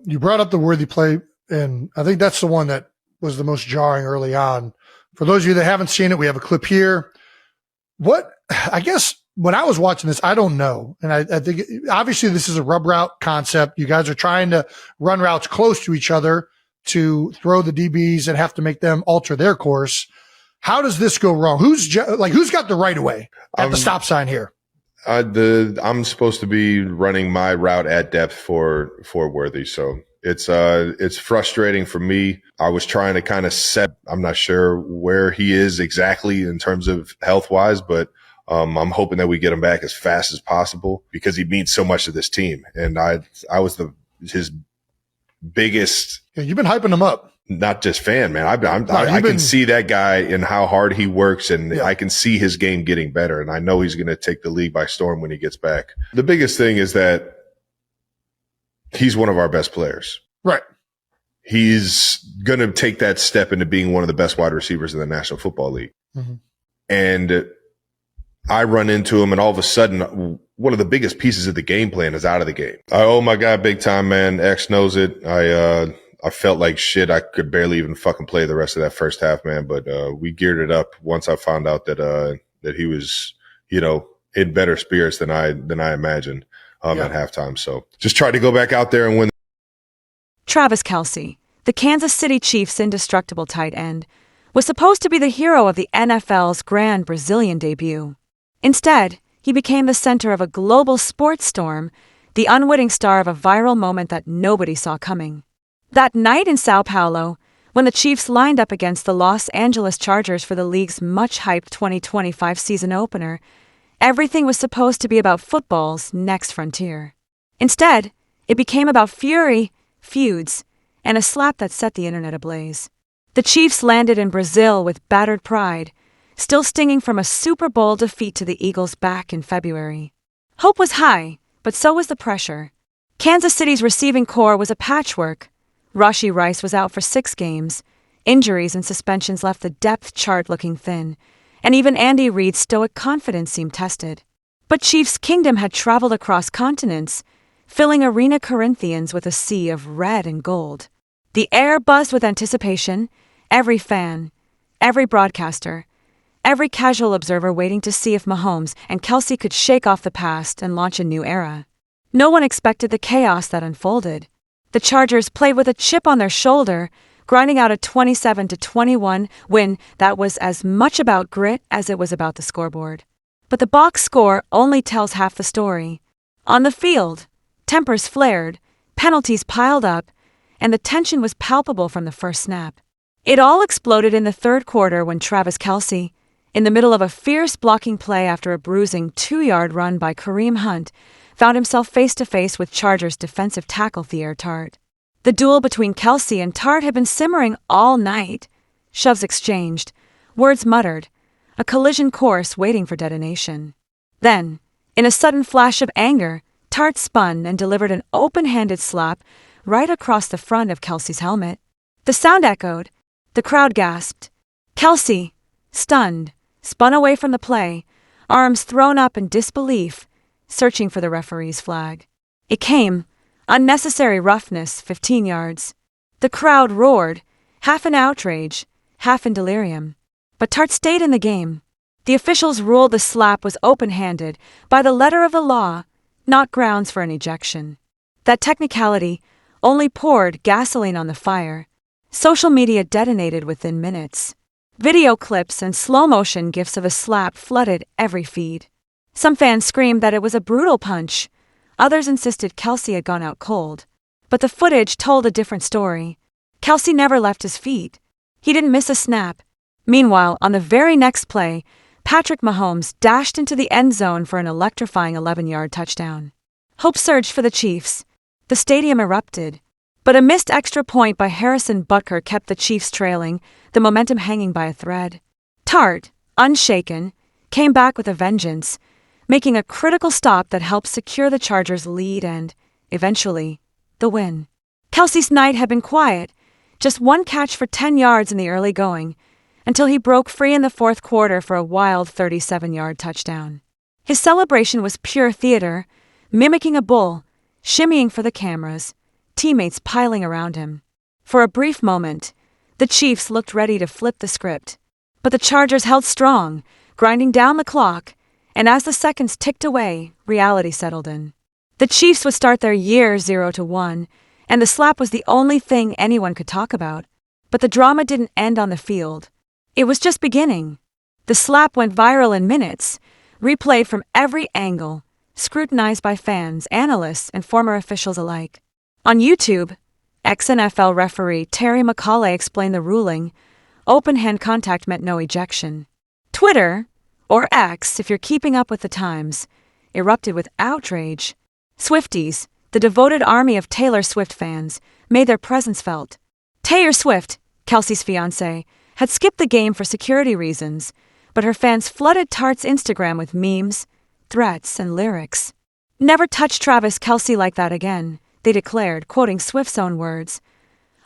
You brought up the Worthy play, and I think that's the one that was the most jarring early on. For those of you that haven't seen it, we have a clip here. I guess when I was watching this, I don't know. And I think obviously this is a rub route concept. You guys are trying to run routes close to each other to throw the DBs and have to make them alter their course. How does this go wrong? Who's got the right of way at the stop sign here? I'm supposed to be running my route at depth for Worthy. So it's frustrating for me. I was trying to kind of I'm not sure where he is exactly in terms of health wise, but I'm hoping that we get him back as fast as possible because he means so much to this team. And I was his biggest. Yeah, you've been hyping him up. Not just fan, man. I can see that guy and how hard he works, and I can see his game getting better. And I know he's going to take the league by storm when he gets back. The biggest thing is that he's one of our best players. Right. He's going to take that step into being one of the best wide receivers in the National Football League. Mm-hmm. And I run into him, and all of a sudden, one of the biggest pieces of the game plan is out of the game. I owe my guy big time, man. X knows it. I felt like shit. I could barely even fucking play the rest of that first half, man. But we geared it up once I found out that he was, in better spirits than I imagined at halftime. So just tried to go back out there and win. Travis Kelce, the Kansas City Chiefs' indestructible tight end, was supposed to be the hero of the NFL's grand Brazilian debut. Instead, he became the center of a global sports storm, the unwitting star of a viral moment that nobody saw coming. That night in Sao Paulo, when the Chiefs lined up against the Los Angeles Chargers for the league's much-hyped 2025 season opener, everything was supposed to be about football's next frontier. Instead, it became about fury, feuds, and a slap that set the internet ablaze. The Chiefs landed in Brazil with battered pride, still stinging from a Super Bowl defeat to the Eagles back in February. Hope was high, but so was the pressure. Kansas City's receiving core was a patchwork. Rashee Rice was out for 6 games. Injuries and suspensions left the depth chart looking thin, and even Andy Reid's stoic confidence seemed tested. But Chiefs Kingdom had traveled across continents, filling arena Corinthians with a sea of red and gold. The air buzzed with anticipation, every fan, every broadcaster, every casual observer waiting to see if Mahomes and Kelce could shake off the past and launch a new era. No one expected the chaos that unfolded. The Chargers played with a chip on their shoulder, grinding out a 27-21 win that was as much about grit as it was about the scoreboard. But the box score only tells half the story. On the field, tempers flared, penalties piled up, and the tension was palpable from the first snap. It all exploded in the third quarter when Travis Kelce, in the middle of a fierce blocking play after a bruising 2-yard run by Kareem Hunt, found himself face-to-face with Chargers defensive tackle Xavier Worthy. The duel between Kelce and Tart had been simmering all night. Shoves exchanged, words muttered, a collision course waiting for detonation. Then, in a sudden flash of anger, Tart spun and delivered an open-handed slap right across the front of Kelce's helmet. The sound echoed. The crowd gasped. Kelce, stunned, spun away from the play, arms thrown up in disbelief, searching for the referee's flag. It came, unnecessary roughness, 15 yards. The crowd roared, half in outrage, half in delirium. But Tart stayed in the game. The officials ruled the slap was open-handed, by the letter of the law, not grounds for an ejection. That technicality only poured gasoline on the fire. Social media detonated within minutes. Video clips and slow-motion gifs of a slap flooded every feed. Some fans screamed that it was a brutal punch. Others insisted Kelce had gone out cold. But the footage told a different story. Kelce never left his feet. He didn't miss a snap. Meanwhile, on the very next play, Patrick Mahomes dashed into the end zone for an electrifying 11-yard touchdown. Hope surged for the Chiefs. The stadium erupted. But a missed extra point by Harrison Butker kept the Chiefs trailing, the momentum hanging by a thread. Tart, unshaken, came back with a vengeance, making a critical stop that helped secure the Chargers' lead and, eventually, the win. Kelce's night had been quiet, just one catch for 10 yards in the early going, until he broke free in the fourth quarter for a wild 37-yard touchdown. His celebration was pure theater, mimicking a bull, shimmying for the cameras, teammates piling around him. For a brief moment, the Chiefs looked ready to flip the script. But the Chargers held strong, grinding down the clock, and as the seconds ticked away, reality settled in. The Chiefs would start their year 0-1, and the slap was the only thing anyone could talk about. But the drama didn't end on the field. It was just beginning. The slap went viral in minutes, replayed from every angle, scrutinized by fans, analysts, and former officials alike. On YouTube, ex-NFL referee Terry McCauley explained the ruling. Open hand contact meant no ejection. Twitter, or X if you're keeping up with the times, erupted with outrage. Swifties, the devoted army of Taylor Swift fans, made their presence felt. Taylor Swift, Kelce's fiancée, had skipped the game for security reasons, but her fans flooded Tart's Instagram with memes, threats, and lyrics. "Never touch Travis Kelce like that again," they declared, quoting Swift's own words.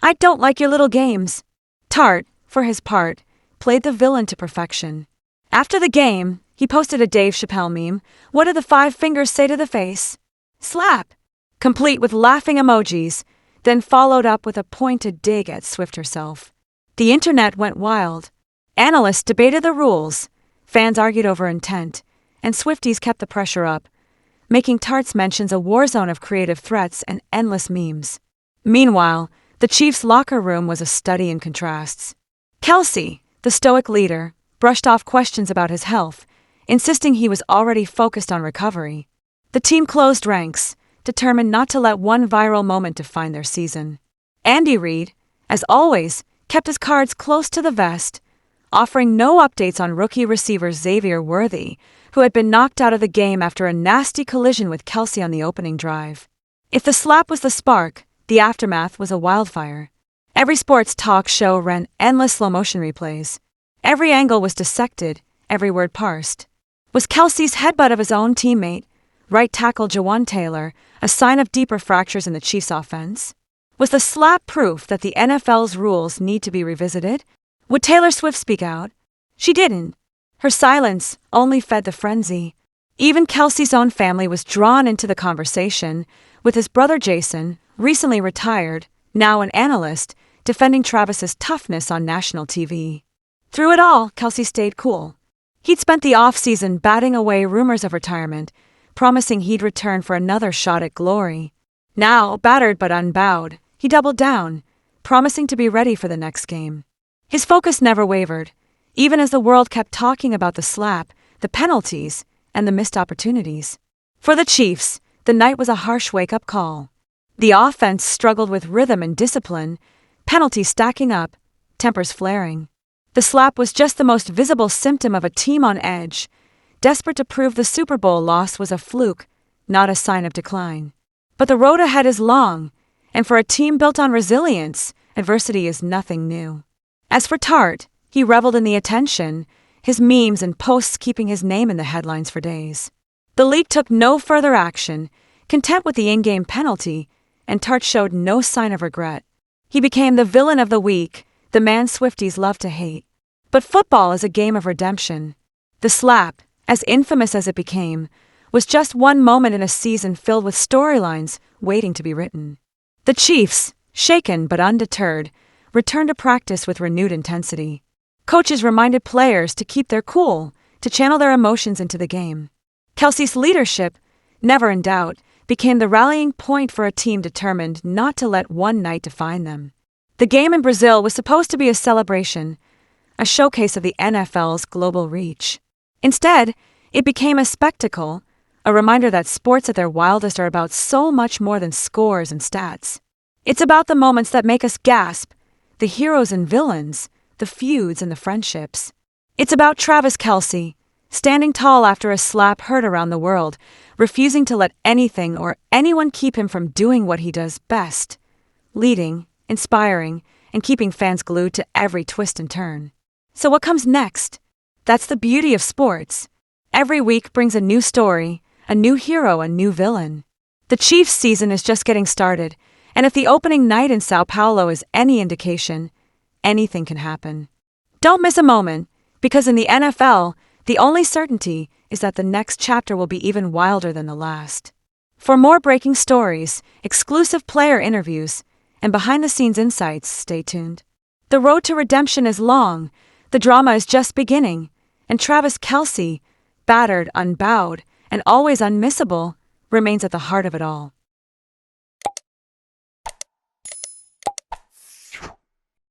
"I don't like your little games." Tart, for his part, played the villain to perfection. After the game, he posted a Dave Chappelle meme. "What did the 5 fingers say to the face?" "Slap," complete with laughing emojis, then followed up with a pointed dig at Swift herself. The internet went wild. Analysts debated the rules, fans argued over intent, and Swifties kept the pressure up, making Tart's mentions a war zone of creative threats and endless memes. Meanwhile, the Chiefs' locker room was a study in contrasts. Kelce, the stoic leader, brushed off questions about his health, insisting he was already focused on recovery. The team closed ranks, determined not to let one viral moment define their season. Andy Reid, as always, kept his cards close to the vest, offering no updates on rookie receiver Xavier Worthy, who had been knocked out of the game after a nasty collision with Kelce on the opening drive. If the slap was the spark, the aftermath was a wildfire. Every sports talk show ran endless slow-motion replays. Every angle was dissected, every word parsed. Was Kelce's headbutt of his own teammate, right tackle Jawan Taylor, a sign of deeper fractures in the Chiefs' offense? Was the slap proof that the NFL's rules need to be revisited? Would Taylor Swift speak out? She didn't. Her silence only fed the frenzy. Even Kelce's own family was drawn into the conversation, with his brother Jason, recently retired, now an analyst, defending Travis's toughness on national TV. Through it all, Kelce stayed cool. He'd spent the offseason batting away rumors of retirement, promising he'd return for another shot at glory. Now, battered but unbowed, he doubled down, promising to be ready for the next game. His focus never wavered, even as the world kept talking about the slap, the penalties, and the missed opportunities. For the Chiefs, the night was a harsh wake-up call. The offense struggled with rhythm and discipline, penalties stacking up, tempers flaring. The slap was just the most visible symptom of a team on edge, desperate to prove the Super Bowl loss was a fluke, not a sign of decline. But the road ahead is long, and for a team built on resilience, adversity is nothing new. As for Tart, he reveled in the attention, his memes and posts keeping his name in the headlines for days. The league took no further action, content with the in-game penalty, and Tart showed no sign of regret. He became the villain of the week, the man Swifties love to hate. But football is a game of redemption. The slap, as infamous as it became, was just one moment in a season filled with storylines waiting to be written. The Chiefs, shaken but undeterred, returned to practice with renewed intensity. Coaches reminded players to keep their cool, to channel their emotions into the game. Kelce's leadership, never in doubt, became the rallying point for a team determined not to let one night define them. The game in Brazil was supposed to be a celebration, a showcase of the NFL's global reach. Instead, it became a spectacle, a reminder that sports at their wildest are about so much more than scores and stats. It's about the moments that make us gasp, the heroes and villains, the feuds and the friendships. It's about Travis Kelce, standing tall after a slap heard around the world, refusing to let anything or anyone keep him from doing what he does best, leading, inspiring, and keeping fans glued to every twist and turn. So what comes next? That's the beauty of sports. Every week brings a new story, a new hero, a new villain. The Chiefs' season is just getting started, and if the opening night in Sao Paulo is any indication, anything can happen. Don't miss a moment, because in the NFL, the only certainty is that the next chapter will be even wilder than the last. For more breaking stories, exclusive player interviews, and behind-the-scenes insights, stay tuned. The road to redemption is long, the drama is just beginning, and Travis Kelce, battered, unbowed, and always unmissable, remains at the heart of it all.